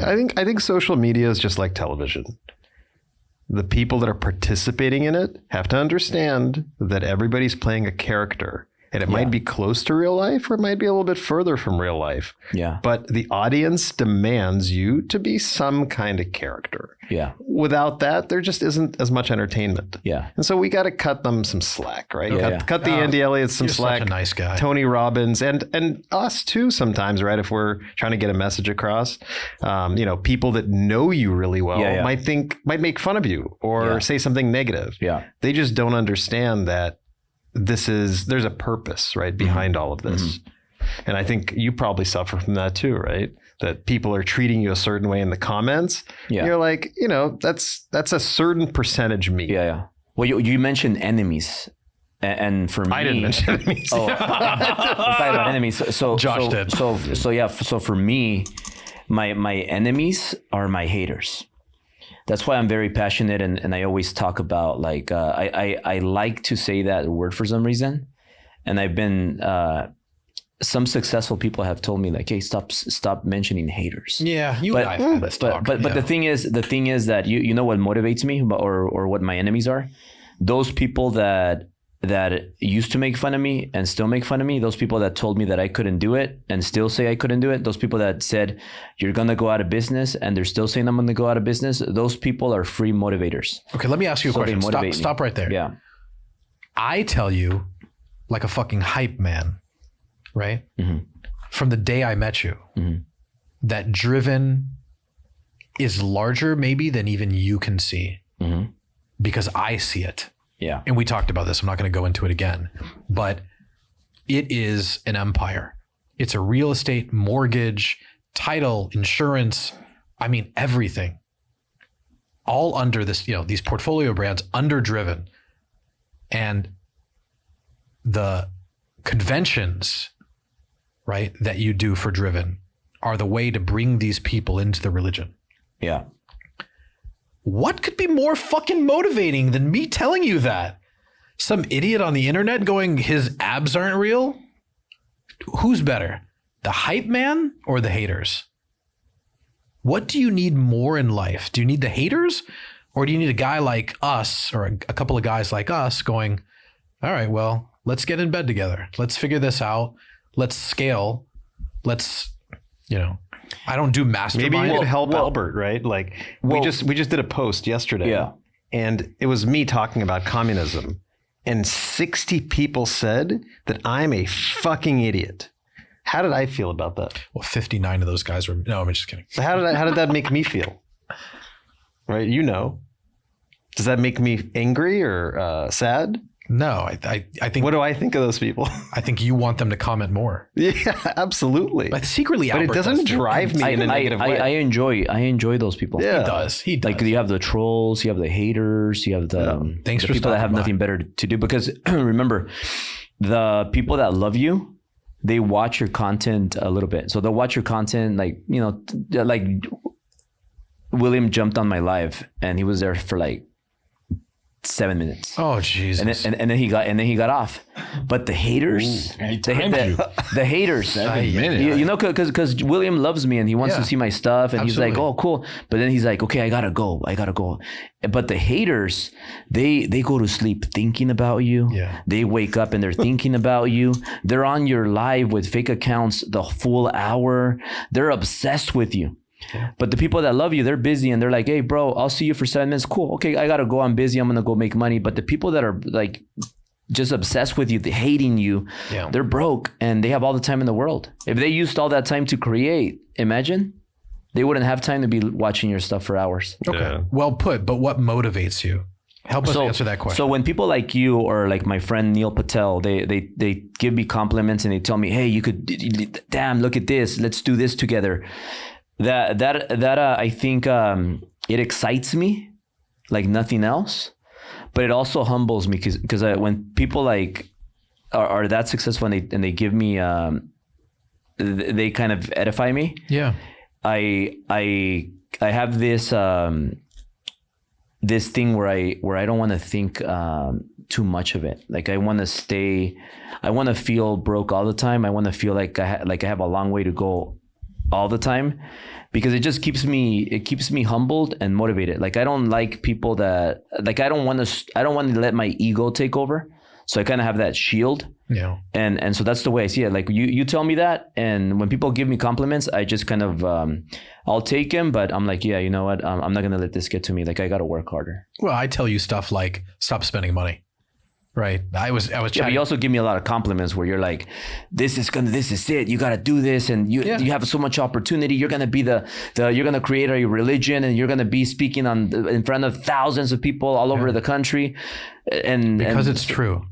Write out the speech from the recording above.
I think social media is just like television. The people that are participating in it have to understand that everybody's playing a character. And it might be close to real life or it might be a little bit further from real life. Yeah. But the audience demands you to be some kind of character. Yeah. Without that, there just isn't as much entertainment. Yeah. And so we got to cut them some slack, right? Yeah. Cut the Andy Elliott's some slack. Such a nice guy. Tony Robbins and us too sometimes, right? If we're trying to get a message across, people that know you really well might make fun of you or say something negative. Yeah. They just don't understand that there's a purpose, right, behind all of this. And I think you probably suffer from that too, right? That people are treating you a certain way in the comments. Yeah. You're like, that's a certain percentage me. Yeah, yeah. Well, you mentioned enemies. And for me, I didn't mention enemies. Oh, about enemies. So Josh did. So for me, my enemies are my haters. That's why I'm very passionate and I always talk about like I like to say that word for some reason, and I've been some successful people have told me like, hey, stop mentioning haters. Yeah, you and I have had this talk. But the thing is that you know what motivates me or what my enemies are? Those people that used to make fun of me and still make fun of me, those people that told me that I couldn't do it and still say I couldn't do it, those people that said you're going to go out of business and they're still saying I'm going to go out of business, those people are free motivators. Okay, let me ask you a question. Stop right there. Yeah. I tell you like a fucking hype man, right? Mm-hmm. From the day I met you, that driven is larger maybe than even you can see because I see it. Yeah. And we talked about this. I'm not going to go into it again, but it is an empire. It's a real estate, mortgage, title, insurance. I mean, everything. All under this, these portfolio brands under Driven. And the conventions, right, that you do for Driven are the way to bring these people into the religion. Yeah. What could be more fucking motivating than me telling you that? Some idiot on the internet going, his abs aren't real? Who's better, the hype man or the haters? What do you need more in life? Do you need the haters or do you need a guy like us or a couple of guys like us going, all right, well, let's get in bed together. Let's figure this out. Let's scale. Let's, I don't do mastermind. Maybe you could help Albert, right? Like we just did a post yesterday, and it was me talking about communism, and 60 people said that I'm a fucking idiot. How did I feel about that? Well, 59 of those guys were. No, I'm just kidding. So how did that make me feel? Right? Does that make me angry or sad? No, I think. What do I think of those people? I think you want them to comment more. Yeah, absolutely. But secretly, Albert it doesn't drive me in a negative way. I enjoy those people. Yeah. He does. Like you have the trolls, you have the haters, you have the people that have nothing better to do. Because remember, the people that love you, they watch your content a little bit. So they'll watch your content, like William jumped on my live and he was there for like 7 minutes. Oh Jesus! And then he got off. But the haters, the haters, 7 minutes. Because William loves me and he wants to see my stuff and he's like, oh cool. But then he's like, okay, I gotta go. But the haters, they go to sleep thinking about you. Yeah. They wake up and they're thinking about you. They're on your live with fake accounts the full hour. They're obsessed with you. Yeah. But the people that love you, they're busy and they're like, hey, bro, I'll see you for 7 minutes. Cool. Okay, I got to go. I'm busy. I'm going to go make money. But the people that are like just obsessed with you, hating you, they're broke and they have all the time in the world. If they used all that time to create, imagine they wouldn't have time to be watching your stuff for hours. Okay. Yeah. Well put. But what motivates you? Help us answer that question. So when people like you or like my friend Neil Patel, they give me compliments and they tell me, hey, you could, damn, look at this. Let's do this together. That I think it excites me like nothing else, but it also humbles me because when people like are that successful and they give me they kind of edify me. Yeah, I have this this thing where I don't want to think too much of it. Like I want to feel broke all the time. I want to feel like I have a long way to go all the time, because it just keeps me humbled and motivated. Like I don't like people that like I don't want to let my ego take over. So I kind of have that shield. Yeah. And so that's the way I see it. Like you tell me that, and when people give me compliments, I just kind of I'll take them, but I'm like, yeah, you know what? I'm not gonna let this get to me. Like I gotta work harder. Well, I tell you stuff like stop spending money. Right. I was Yeah, chatting. but you also give me a lot of compliments where you're like, this is it. You got to do this, and you have so much opportunity. You're gonna be you're gonna create a religion, and you're gonna be speaking in front of thousands of people all over the country, and because it's true.